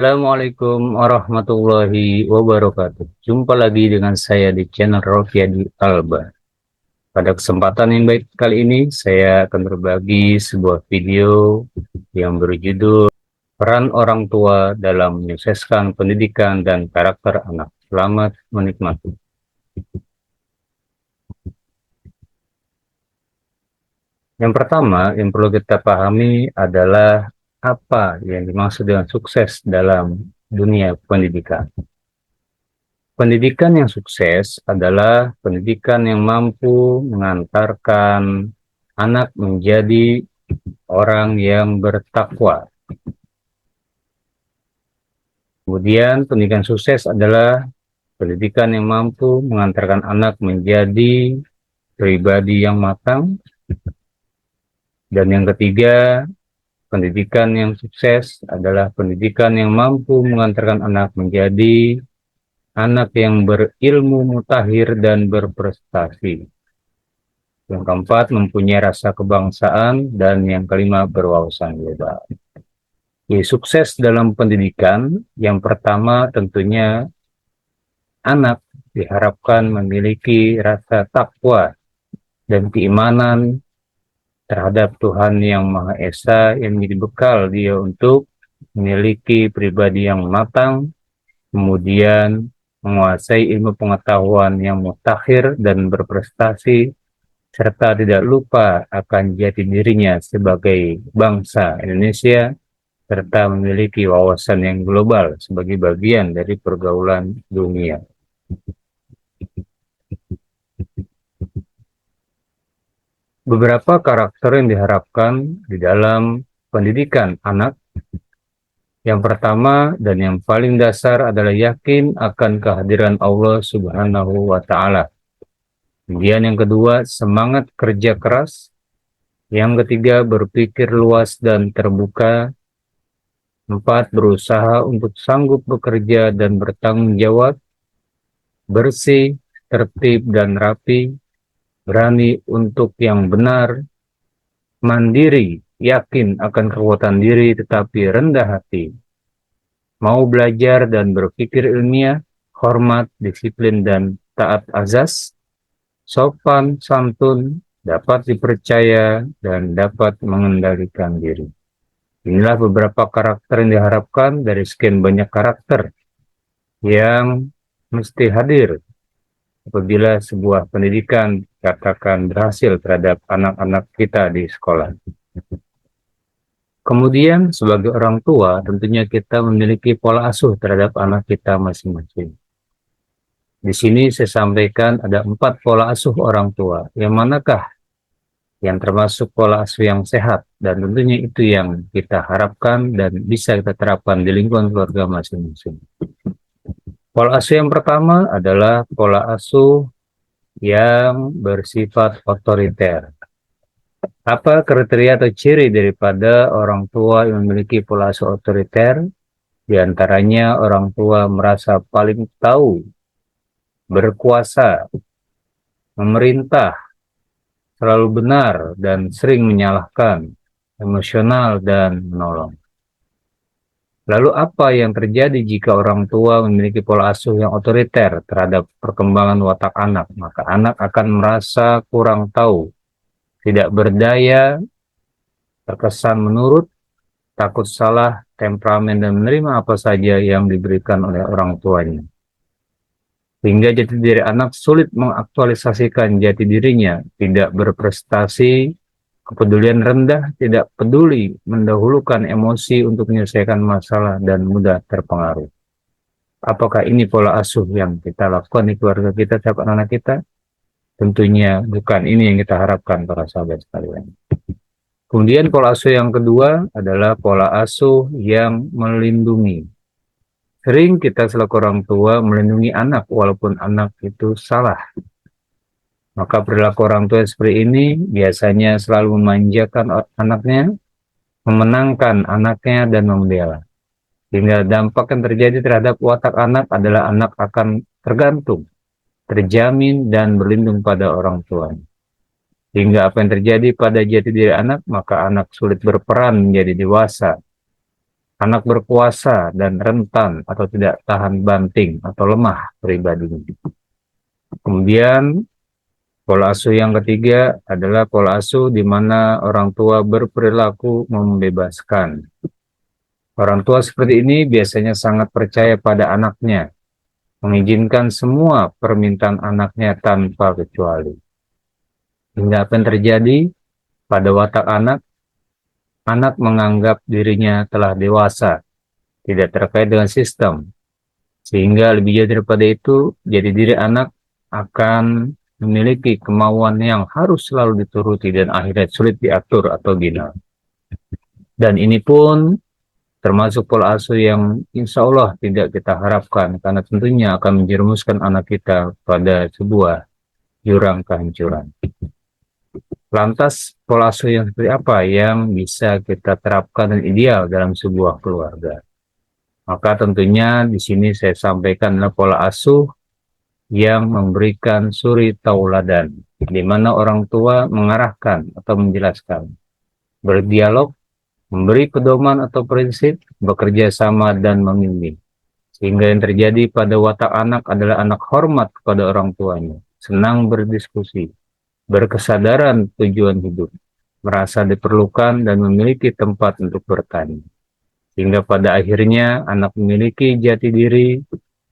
Assalamualaikum warahmatullahi wabarakatuh. Jumpa lagi dengan saya di channel Rofiadi Alba. Pada kesempatan yang baik kali ini, saya akan berbagi sebuah video yang berjudul Peran Orang Tua dalam Menyukseskan Pendidikan dan Karakter Anak. Selamat menikmati. Yang pertama yang perlu kita pahami adalah apa yang dimaksud dengan sukses dalam dunia pendidikan. Pendidikan yang sukses adalah pendidikan yang mampu mengantarkan anak menjadi orang yang bertakwa. Kemudian, pendidikan sukses adalah pendidikan yang mampu mengantarkan anak menjadi pribadi yang matang. Dan yang ketiga, pendidikan yang sukses adalah pendidikan yang mampu mengantarkan anak menjadi anak yang berilmu mutakhir dan berprestasi. Yang keempat, mempunyai rasa kebangsaan. Dan yang kelima, berwawasan global. Sukses dalam pendidikan, yang pertama tentunya anak diharapkan memiliki rasa takwa dan keimanan terhadap Tuhan Yang Maha Esa yang menjadi bekal dia untuk memiliki pribadi yang matang, kemudian menguasai ilmu pengetahuan yang mutakhir dan berprestasi, serta tidak lupa akan jati dirinya sebagai bangsa Indonesia, serta memiliki wawasan yang global sebagai bagian dari pergaulan dunia. Beberapa karakter yang diharapkan di dalam pendidikan anak. Yang pertama dan yang paling dasar adalah yakin akan kehadiran Allah Subhanahu wa Ta'ala. Kemudian yang kedua, semangat kerja keras. Yang ketiga, berpikir luas dan terbuka. Empat, berusaha untuk sanggup bekerja dan bertanggung jawab. Bersih, tertib, dan rapi. Berani untuk yang benar. Mandiri, yakin akan kekuatan diri tetapi rendah hati. Mau belajar dan berpikir ilmiah. Hormat, disiplin, dan taat azas. Sopan, santun, dapat dipercaya, dan dapat mengendalikan diri. Inilah beberapa karakter yang diharapkan dari sekian banyak karakter yang mesti hadir apabila sebuah pendidikan katakan berhasil terhadap anak-anak kita di sekolah. Kemudian sebagai orang tua tentunya kita memiliki pola asuh terhadap anak kita masing-masing. Di sini saya sampaikan ada 4 pola asuh orang tua. Yang manakah yang termasuk pola asuh yang sehat, dan tentunya itu yang kita harapkan dan bisa kita terapkan di lingkungan keluarga masing-masing. Pola asuh yang pertama adalah pola asuh yang bersifat otoriter. Apa kriteria atau ciri daripada orang tua yang memiliki pola asuh otoriter? Di antaranya orang tua merasa paling tahu, berkuasa, memerintah, selalu benar dan sering menyalahkan, emosional dan menolong. Lalu apa yang terjadi jika orang tua memiliki pola asuh yang otoriter terhadap perkembangan watak anak? Maka anak akan merasa kurang tahu, tidak berdaya, terkesan menurut, takut salah, temperamen, dan menerima apa saja yang diberikan oleh orang tuanya. Sehingga jati diri anak sulit mengaktualisasikan jati dirinya, tidak berprestasi, kepedulian rendah, tidak peduli, mendahulukan emosi untuk menyelesaikan masalah, dan mudah terpengaruh. Apakah ini pola asuh yang kita lakukan di keluarga kita terhadap anak kita? Tentunya bukan ini yang kita harapkan para sahabat sekalian. Kemudian pola asuh yang kedua adalah pola asuh yang melindungi. Sering kita selaku orang tua melindungi anak walaupun anak itu salah. Maka perilaku orang tua seperti ini biasanya selalu memanjakan anaknya, memenangkan anaknya, dan membela. Sehingga dampak yang terjadi terhadap watak anak adalah anak akan tergantung, terjamin, dan berlindung pada orang tuanya. Sehingga apa yang terjadi pada jati diri anak, maka anak sulit berperan menjadi dewasa. Anak berkuasa dan rentan atau tidak tahan banting atau lemah pribadinya. Kemudian pola asuh yang ketiga adalah pola asuh di mana orang tua berperilaku membebaskan. Orang tua seperti ini biasanya sangat percaya pada anaknya, mengizinkan semua permintaan anaknya tanpa kecuali. Hingga apa yang terjadi pada watak anak, anak menganggap dirinya telah dewasa, tidak terkait dengan sistem. Sehingga lebih jauh daripada itu, jadi diri anak akan memiliki kemauan yang harus selalu dituruti dan akhirnya sulit diatur atau bina. Dan ini pun termasuk pola asuh yang insya Allah tidak kita harapkan, karena tentunya akan menjerumuskan anak kita pada sebuah jurang kehancuran. Lantas, pola asuh yang seperti apa yang bisa kita terapkan dan ideal dalam sebuah keluarga? Maka tentunya di sini saya sampaikan adalah pola asuh yang memberikan suri tauladan, di mana orang tua mengarahkan atau menjelaskan, berdialog, memberi pedoman atau prinsip, bekerja sama dan membimbing. Sehingga yang terjadi pada watak anak adalah anak hormat kepada orang tuanya, senang berdiskusi, berkesadaran tujuan hidup, merasa diperlukan dan memiliki tempat untuk bertani. Sehingga pada akhirnya anak memiliki jati diri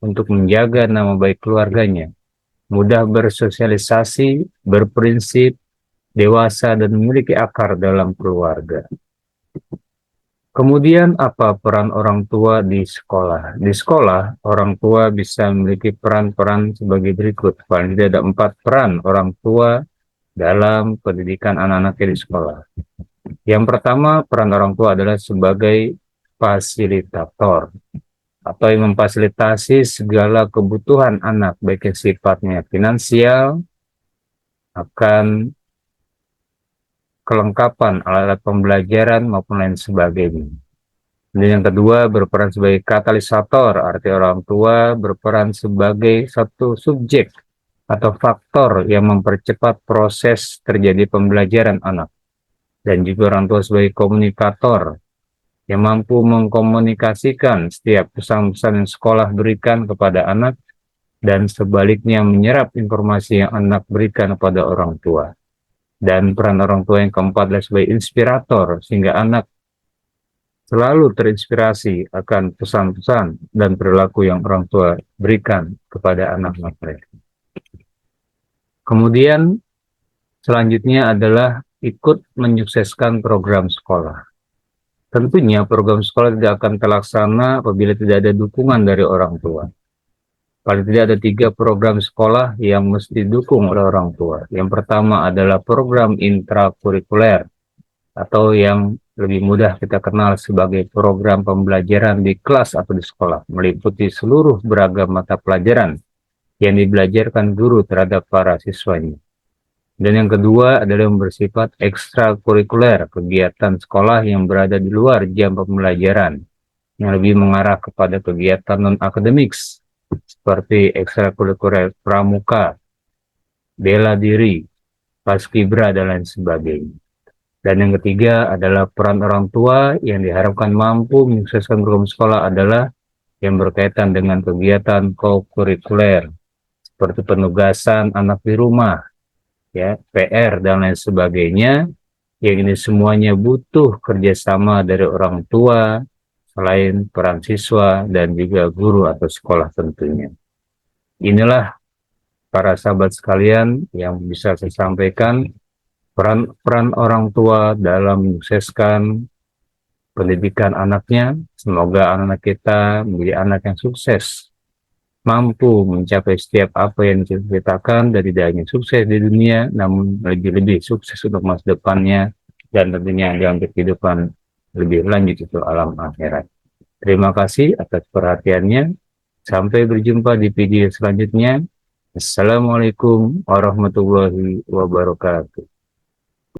untuk menjaga nama baik keluarganya, mudah bersosialisasi, berprinsip, dewasa, dan memiliki akar dalam keluarga. Kemudian apa peran orang tua di sekolah? Di sekolah, orang tua bisa memiliki peran-peran sebagai berikut. Paling tidak ada 4 peran orang tua dalam pendidikan anak-anaknya di sekolah. Yang pertama, peran orang tua adalah sebagai fasilitator atau yang memfasilitasi segala kebutuhan anak, baik yang sifatnya finansial, akan kelengkapan alat-alat pembelajaran maupun lain sebagainya. Dan yang kedua, berperan sebagai katalisator, arti orang tua berperan sebagai satu subjek atau faktor yang mempercepat proses terjadi pembelajaran anak. Dan juga orang tua sebagai komunikator yang mampu mengkomunikasikan setiap pesan-pesan yang sekolah berikan kepada anak dan sebaliknya menyerap informasi yang anak berikan kepada orang tua. Dan peran orang tua yang keempat adalah sebagai inspirator, sehingga anak selalu terinspirasi akan pesan-pesan dan perilaku yang orang tua berikan kepada anak-anak mereka. Kemudian selanjutnya adalah ikut menyukseskan program sekolah. Tentunya program sekolah tidak akan terlaksana apabila tidak ada dukungan dari orang tua. Paling tidak ada 3 program sekolah yang mesti didukung oleh orang tua. Yang pertama adalah program intrakurikuler atau yang lebih mudah kita kenal sebagai program pembelajaran di kelas atau di sekolah, meliputi seluruh beragam mata pelajaran yang dibelajarkan guru terhadap para siswanya. Dan yang kedua adalah yang bersifat ekstrakurikuler, kegiatan sekolah yang berada di luar jam pembelajaran, yang lebih mengarah kepada kegiatan non-akademik, seperti ekstrakurikuler pramuka, bela diri, paskibra, dan lain sebagainya. Dan yang ketiga adalah peran orang tua yang diharapkan mampu menyukseskan program sekolah adalah yang berkaitan dengan kegiatan kokurikuler, seperti penugasan anak di rumah, ya, PR, dan lain sebagainya, yang ini semuanya butuh kerjasama dari orang tua, selain peran siswa dan juga guru atau sekolah tentunya. Inilah para sahabat sekalian yang bisa saya sampaikan, peran orang tua dalam menyukseskan pendidikan anaknya. Semoga anak-anak kita menjadi anak yang sukses, mampu mencapai setiap apa yang diceritakan, dan tidak hanya sukses di dunia, namun lebih-lebih sukses untuk masa depannya, dan tentunya dalam kehidupan lebih lanjut itu alam akhirat. Terima kasih atas perhatiannya. Sampai berjumpa di video selanjutnya. Assalamualaikum warahmatullahi wabarakatuh.